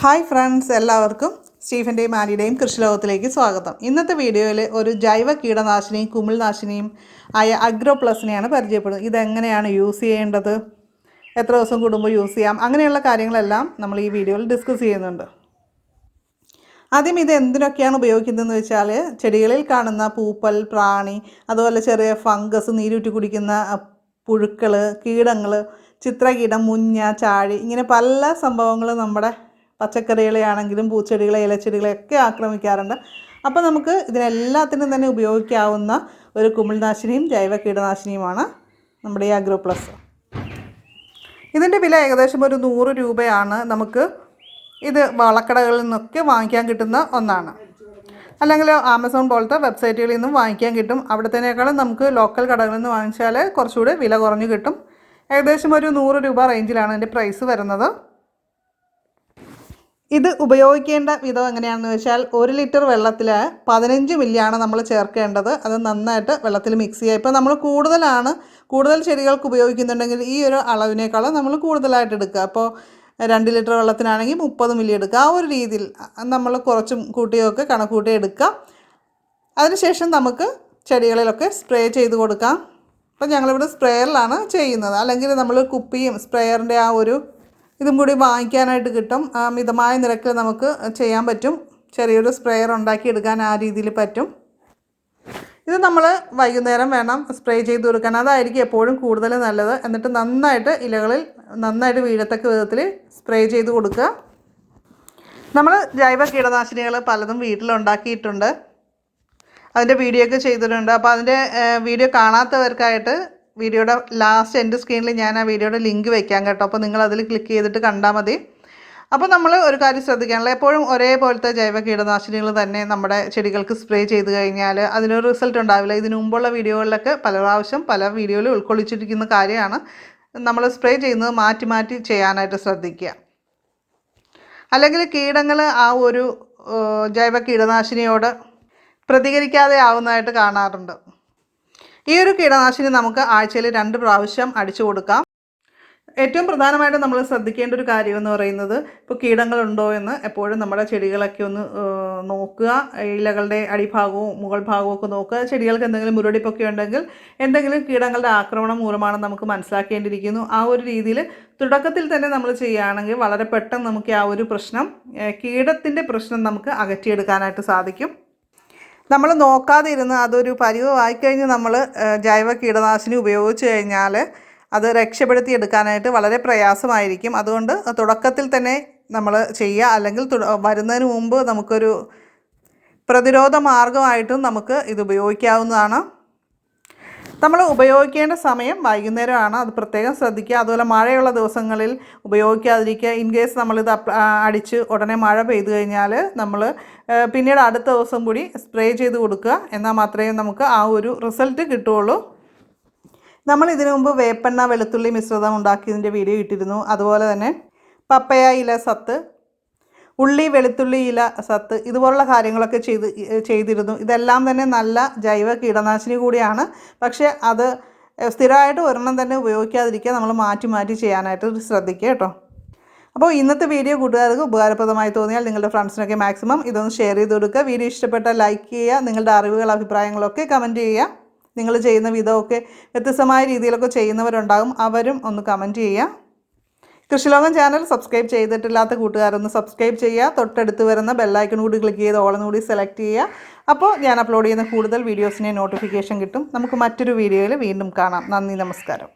Hi friends, എല്ലാവർക്കും സ്റ്റീഫൻ്റെയും ആനിയുടെയും കൃഷിലോകത്തിലേക്ക് സ്വാഗതം. ഇന്നത്തെ വീഡിയോയിൽ ഒരു ജൈവ കീടനാശിനിയും കുമിൾനാശിനിയും ആയ അഗ്രോ പ്ലസിനെയാണ് പരിചയപ്പെടുന്നത്. ഇതെങ്ങനെയാണ് യൂസ് ചെയ്യേണ്ടത്, എത്ര ദിവസം കൂടുമ്പോൾ യൂസ് ചെയ്യാം, അങ്ങനെയുള്ള കാര്യങ്ങളെല്ലാം നമ്മൾ ഈ വീഡിയോയിൽ ഡിസ്കസ് ചെയ്യുന്നുണ്ട്. ആദ്യം ഇത് എന്തിനൊക്കെയാണ് ഉപയോഗിക്കുന്നതെന്ന് വെച്ചാൽ, ചെടികളിൽ കാണുന്ന പൂപ്പൽ, പ്രാണി, അതുപോലെ ചെറിയ ഫംഗസ്, നീരൂറ്റി കുടിക്കുന്ന പുഴുക്കൾ, കീടങ്ങൾ, ചിത്രകീടം, മുഞ്ഞ, ചാഴി, ഇങ്ങനെ പല സംഭവങ്ങളും നമ്മുടെ പച്ചക്കറികളെ ആണെങ്കിലും പൂച്ചെടികളെ, ഇലച്ചെടികളെ ഒക്കെ ആക്രമിക്കാറുണ്ട്. അപ്പോൾ നമുക്ക് ഇതിനെല്ലാത്തിനും തന്നെ ഉപയോഗിക്കാവുന്ന ഒരു കുമിൾനാശിനിയും ജൈവ കീടനാശിനിയുമാണ് നമ്മുടെ ഈ അഗ്രോ പ്ലസ്. ഇതിൻ്റെ വില ഏകദേശം ഒരു 100 രൂപയാണ്. നമുക്ക് ഇത് വളക്കടകളിൽ നിന്നൊക്കെ വാങ്ങിക്കാൻ കിട്ടുന്ന ഒന്നാണ്. അല്ലെങ്കിൽ ആമസോൺ പോലത്തെ വെബ്സൈറ്റുകളിൽ നിന്നും വാങ്ങിക്കാൻ കിട്ടും. അവിടത്തേക്കാളും നമുക്ക് ലോക്കൽ കടകളിൽ നിന്ന് വാങ്ങിച്ചാൽ കുറച്ചുകൂടി വില കുറഞ്ഞ് കിട്ടും. ഏകദേശം ഒരു 100 രൂപ റേഞ്ചിലാണ് ഇതിൻ്റെ പ്രൈസ് വരുന്നത്. ഇത് ഉപയോഗിക്കേണ്ട വിധം എങ്ങനെയാണെന്ന് വെച്ചാൽ, 1 ലിറ്റർ വെള്ളത്തിൽ 15 മില്ലിയാണ് നമ്മൾ ചേർക്കേണ്ടത്. അത് നന്നായിട്ട് വെള്ളത്തിൽ മിക്സ് ചെയ്യുക. ഇപ്പോൾ നമ്മൾ കൂടുതൽ ചെടികൾക്ക് ഉപയോഗിക്കുന്നുണ്ടെങ്കിൽ ഈ ഒരു അളവിനേക്കാളും നമ്മൾ കൂടുതലായിട്ട് എടുക്കുക. അപ്പോൾ 2 ലിറ്റർ വെള്ളത്തിനാണെങ്കിൽ 30 മില്ലി എടുക്കുക. ആ ഒരു രീതിയിൽ നമ്മൾ കുറച്ചും കൂട്ടിയൊക്കെ കണക്കൂട്ടി എടുക്കുക. അതിനുശേഷം നമുക്ക് ചെടികളിലൊക്കെ സ്പ്രേ ചെയ്ത് കൊടുക്കാം. അപ്പോൾ ഞങ്ങളിവിടെ സ്പ്രേയറിലാണ് ചെയ്യുന്നത്. അല്ലെങ്കിൽ നമ്മൾ കുപ്പിയും സ്പ്രേയറിൻ്റെ ആ ഒരു ഇതും കൂടി വാങ്ങിക്കാനായിട്ട് കിട്ടും. മിതമായ നിരക്കിൽ നമുക്ക് ചെയ്യാൻ പറ്റും. ചെറിയൊരു സ്പ്രേയർ ഉണ്ടാക്കിയെടുക്കാൻ ആ രീതിയിൽ പറ്റും. ഇത് നമ്മൾ വൈകുന്നേരം വേണം സ്പ്രേ ചെയ്ത് കൊടുക്കാൻ. അതായിരിക്കും എപ്പോഴും കൂടുതൽ നല്ലത്. എന്നിട്ട് നന്നായിട്ട് ഇലകളിൽ നന്നായിട്ട് വീഴത്തക്ക വിധത്തിൽ സ്പ്രേ ചെയ്ത് കൊടുക്കുക. നമ്മൾ ജൈവ കീടനാശിനികൾ പലതും വീട്ടിലുണ്ടാക്കിയിട്ടുണ്ട്. അതിൻ്റെ വീഡിയോ ഒക്കെ ചെയ്തിട്ടുണ്ട്. അപ്പോൾ അതിൻ്റെ വീഡിയോ കാണാത്തവർക്കായിട്ട് വീഡിയോയുടെ ലാസ്റ്റ് എൻഡ് സ്ക്രീനിൽ ഞാൻ ആ വീഡിയോയുടെ ലിങ്ക് വെക്കാം കേട്ടോ. അപ്പോൾ നിങ്ങൾ അതിൽ ക്ലിക്ക് ചെയ്തിട്ട് കണ്ടാൽ മതി. അപ്പോൾ നമ്മൾ ഒരു കാര്യം ശ്രദ്ധിക്കാനുള്ള, എപ്പോഴും ഒരേപോലത്തെ ജൈവ കീടനാശിനികൾ തന്നെ നമ്മുടെ ചെടികൾക്ക് സ്പ്രേ ചെയ്ത് കഴിഞ്ഞാൽ അതിനൊരു റിസൾട്ട് ഉണ്ടാവില്ല. ഇതിനു മുമ്പുള്ള വീഡിയോകളിലൊക്കെ പല പ്രാവശ്യം പല വീഡിയോയിൽ ഉൾക്കൊള്ളിച്ചിരിക്കുന്ന കാര്യമാണ്. നമ്മൾ സ്പ്രേ ചെയ്യുന്നത് മാറ്റി മാറ്റി ചെയ്യാനായിട്ട് ശ്രദ്ധിക്കുക. അല്ലെങ്കിൽ കീടങ്ങൾ ആ ഒരു ജൈവ കീടനാശിനിയോട് പ്രതികരിക്കാതെ ആവുന്നതായിട്ട് കാണാറുണ്ട്. ഈ ഒരു കീടനാശിനി നമുക്ക് ആഴ്ചയിൽ 2 പ്രാവശ്യം അടിച്ചു കൊടുക്കാം. ഏറ്റവും പ്രധാനമായിട്ടും നമ്മൾ ശ്രദ്ധിക്കേണ്ട ഒരു കാര്യം എന്ന് പറയുന്നത്, ഇപ്പോൾ കീടങ്ങളുണ്ടോ എന്ന് എപ്പോഴും നമ്മുടെ ചെടികളൊക്കെ ഒന്ന് നോക്കുക. ഇലകളുടെ അടിഭാഗവും മുകൾ ഭാഗവും ഒക്കെ നോക്കുക. ചെടികൾക്ക് എന്തെങ്കിലും മുരടിപ്പൊക്കെ ഉണ്ടെങ്കിൽ എന്തെങ്കിലും കീടങ്ങളുടെ ആക്രമണം മൂലമാണെന്ന് നമുക്ക് മനസ്സിലാക്കേണ്ടിയിരിക്കുന്നു. ആ ഒരു രീതിയിൽ തുടക്കത്തിൽ തന്നെ നമ്മൾ ചെയ്യുകയാണെങ്കിൽ വളരെ പെട്ടെന്ന് നമുക്ക് ആ ഒരു കീടത്തിൻ്റെ പ്രശ്നം നമുക്ക് അകറ്റിയെടുക്കാനായിട്ട് സാധിക്കും. നമ്മൾ നോക്കാതെ ഇരുന്ന് അതൊരു പരുവമായിക്കഴിഞ്ഞ് നമ്മൾ ജൈവ കീടനാശിനി ഉപയോഗിച്ച് കഴിഞ്ഞാൽ അത് രക്ഷപ്പെടുത്തിയെടുക്കാനായിട്ട് വളരെ പ്രയാസമായിരിക്കും. അതുകൊണ്ട് തുടക്കത്തിൽ തന്നെ നമ്മൾ ചെയ്യുക. അല്ലെങ്കിൽ വരുന്നതിന് മുമ്പ് നമുക്കൊരു പ്രതിരോധ മാർഗമായിട്ടും നമുക്ക് ഇത് ഉപയോഗിക്കാവുന്നതാണ്. നമ്മൾ ഉപയോഗിക്കേണ്ട സമയം വൈകുന്നേരമാണ്. അത് പ്രത്യേകം ശ്രദ്ധിക്കുക. അതുപോലെ മഴയുള്ള ദിവസങ്ങളിൽ ഉപയോഗിക്കാതിരിക്കുക. ഇൻ കേസ് നമ്മളിത് അടിച്ച് ഉടനെ മഴ പെയ്തു കഴിഞ്ഞാൽ നമ്മൾ പിന്നീട് അടുത്ത ദിവസം കൂടി സ്പ്രേ ചെയ്ത് കൊടുക്കുക. എന്നാൽ മാത്രമേ നമുക്ക് ആ ഒരു റിസൾട്ട് കിട്ടുകയുള്ളൂ. നമ്മൾ ഇതിനു മുമ്പ് വേപ്പെണ്ണ വെളുത്തുള്ളി മിശ്രിതം ഉണ്ടാക്കിയതിൻ്റെ വീഡിയോ ഇട്ടിരുന്നു. അതുപോലെ തന്നെ പപ്പയ ഇല സത്ത്, ഉള്ളി വെളുത്തുള്ളി ഇല സത്ത്, ഇതുപോലുള്ള കാര്യങ്ങളൊക്കെ ചെയ്തിരുന്നു. ഇതെല്ലാം തന്നെ നല്ല ജൈവ കീടനാശിനി കൂടിയാണ്. പക്ഷേ അത് സ്ഥിരമായിട്ട് ഒരെണ്ണം തന്നെ ഉപയോഗിക്കാതിരിക്കുക. നമ്മൾ മാറ്റി മാറ്റി ചെയ്യാനായിട്ട് ശ്രദ്ധിക്കുക കേട്ടോ. അപ്പോൾ ഇന്നത്തെ വീഡിയോ കൂട്ടുകാർക്ക് ഉപകാരപ്രദമായി തോന്നിയാൽ നിങ്ങളുടെ ഫ്രണ്ട്സിനൊക്കെ മാക്സിമം ഇതൊന്ന് ഷെയർ ചെയ്ത് കൊടുക്കുക. വീഡിയോ ഇഷ്ടപ്പെട്ടാൽ ലൈക്ക് ചെയ്യുക. നിങ്ങളുടെ അറിവുകൾ, അഭിപ്രായങ്ങളൊക്കെ കമൻറ്റ് ചെയ്യുക. നിങ്ങൾ ചെയ്യുന്ന വിധമൊക്കെ വ്യത്യസ്തമായ രീതിയിലൊക്കെ ചെയ്യുന്നവരുണ്ടാകും. അവരും ഒന്ന് കമൻറ്റ് ചെയ്യുക. കൃഷിലോകം ചാനൽ സബ്സ്ക്രൈബ് ചെയ്തിട്ടില്ലാത്ത കൂട്ടുകാരൊന്ന് സബ്സ്ക്രൈബ് ചെയ്യുക. തൊട്ടടുത്ത് വരുന്ന ബെല്ലൈക്കൺ കൂടി ക്ലിക്ക് ചെയ്ത് ഓളെന്ന് കൂടി സെലക്ട് ചെയ്യുക. അപ്പോൾ ഞാൻ അപ്ലോഡ് ചെയ്യുന്ന കൂടുതൽ വീഡിയോസിനെ നോട്ടിഫിക്കേഷൻ കിട്ടും. നമുക്ക് മറ്റൊരു വീഡിയോയിൽ വീണ്ടും കാണാം. നന്ദി, നമസ്കാരം.